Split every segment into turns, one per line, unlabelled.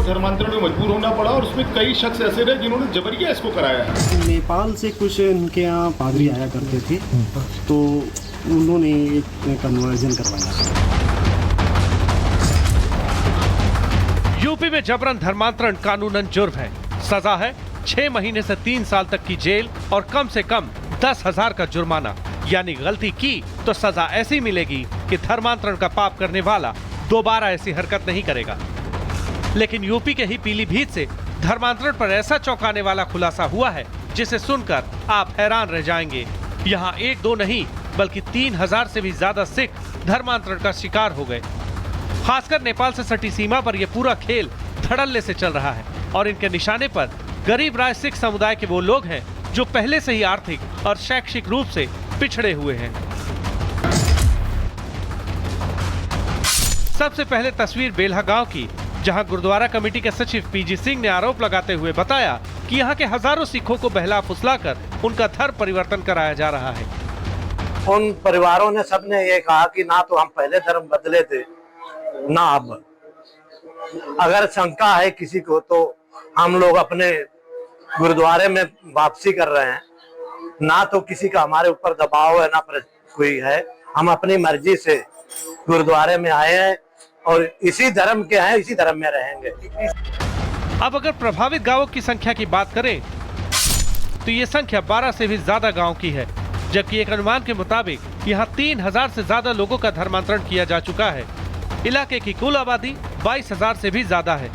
धर्मांतरण में मजबूर होना पड़ा और उसमें कई शख्स ऐसे रहे जिन्होंने जबरिया इसको कराया है।
नेपाल से कुछ उनके यहाँ पादरी आया करते थे, तो उन्होंने एक कन्वर्जन करवाया।
यूपी में जबरन धर्मांतरण कानूनन जुर्म है। सजा है 6 महीने से 3 साल तक की जेल और कम से कम 10,000 का जुर्माना। यानी गलती की तो सजा ऐसी मिलेगी कि धर्मांतरण का पाप करने वाला दोबारा ऐसी हरकत नहीं करेगा। लेकिन यूपी के ही पीलीभीत से धर्मांतरण पर ऐसा चौंकाने वाला खुलासा हुआ है जिसे सुनकर आप हैरान रह जाएंगे। यहाँ 1-2 नहीं बल्कि 3,000 से भी ज्यादा सिख धर्मांतरण का शिकार हो गए। खासकर नेपाल से सटी सीमा पर यह पूरा खेल धड़ल्ले से चल रहा है और इनके निशाने पर गरीब राय सिख समुदाय के वो लोग हैं जो पहले से ही आर्थिक और शैक्षिक रूप से पिछड़े हुए हैं। सबसे पहले तस्वीर बेल्हा गांव की, जहां गुरुद्वारा कमेटी के सचिव पीजी सिंह ने आरोप लगाते हुए बताया कि यहां के हजारों सिखों को बहला फुसलाकर उनका धर्म परिवर्तन कराया जा रहा है।
उन परिवारों ने सबने ये कहा कि ना तो हम पहले धर्म बदले थे ना अब। अगर शंका है किसी को तो हम लोग अपने गुरुद्वारे में वापसी कर रहे हैं। ना तो किसी का हमारे ऊपर दबाव है ना कोई है। हम अपनी मर्जी से गुरुद्वारे में आए हैं और इसी धर्म के हैं, इसी धर्म में रहेंगे।
अब अगर प्रभावित गांवों की संख्या की बात करें तो ये संख्या 12 से भी ज्यादा गांव की है, जबकि एक अनुमान के मुताबिक यहाँ 3,000 से ज्यादा लोगों का धर्मांतरण किया जा चुका है। इलाके की कुल आबादी 22,000 से भी ज्यादा है।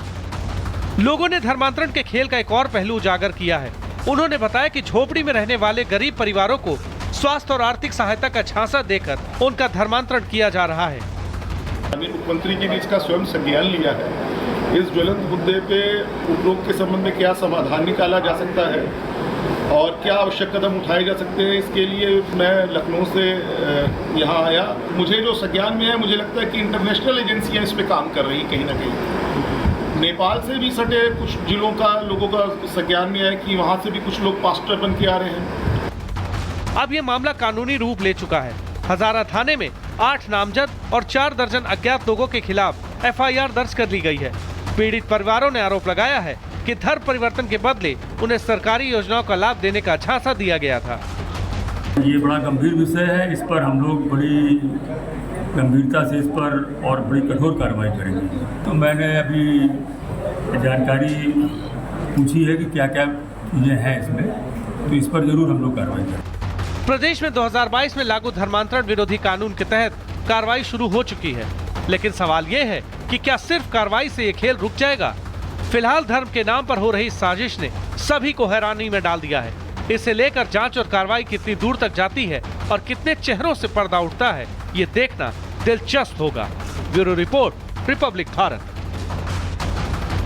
लोगों ने धर्मांतरण के खेल का एक और पहलू उजागर किया है। उन्होंने बताया कि झोपड़ी में रहने वाले गरीब परिवारों को स्वास्थ्य और आर्थिक सहायता का झांसा देकर उनका धर्मांतरण किया जा रहा है।
मुख्यमंत्री जी ने इसका स्वयं संज्ञान लिया है। इस ज्वलंत मुद्दे पे उपरोक्त के संबंध में क्या समाधान निकाला जा सकता है और क्या आवश्यक कदम उठाए जा सकते हैं, इसके लिए मैं लखनऊ से यहाँ आया। मुझे जो संज्ञान में है, मुझे लगता है कि इंटरनेशनल एजेंसियाँ इस पे काम कर रही कहीं ना कहीं। नेपाल से भी सटे कुछ जिलों का लोगों का संज्ञान में है कि वहाँ से भी कुछ लोग पास्टर बन के आ रहे हैं।
अब ये मामला कानूनी रूप ले चुका है। हजारा थाने में 8 नामजद और 4 दर्जन अज्ञात लोगों के खिलाफ FIR दर्ज कर ली गई है। पीड़ित परिवारों ने आरोप लगाया है कि धर्म परिवर्तन के बदले उन्हें सरकारी योजनाओं का लाभ देने का झांसा दिया गया था।
ये बड़ा गंभीर विषय है। इस पर हम लोग बड़ी गंभीरता से इस पर और बड़ी कठोर कार्रवाई करेंगे। तो मैंने अभी जानकारी पूछी है कि क्या क्या चीज़ें हैं इसमें, तो इस पर जरूर हम लोग कार्रवाई करेंगे।
प्रदेश में 2022 में लागू धर्मांतरण विरोधी कानून के तहत कार्रवाई शुरू हो चुकी है, लेकिन सवाल ये है कि क्या सिर्फ कार्रवाई से ये खेल रुक जाएगा? फिलहाल धर्म के नाम पर हो रही साजिश ने सभी को हैरानी में डाल दिया है। इसे लेकर जांच और कार्रवाई कितनी दूर तक जाती है और कितने चेहरों से पर्दा उठता है, ये देखना दिलचस्प होगा। Bureau report, Republic Bharat.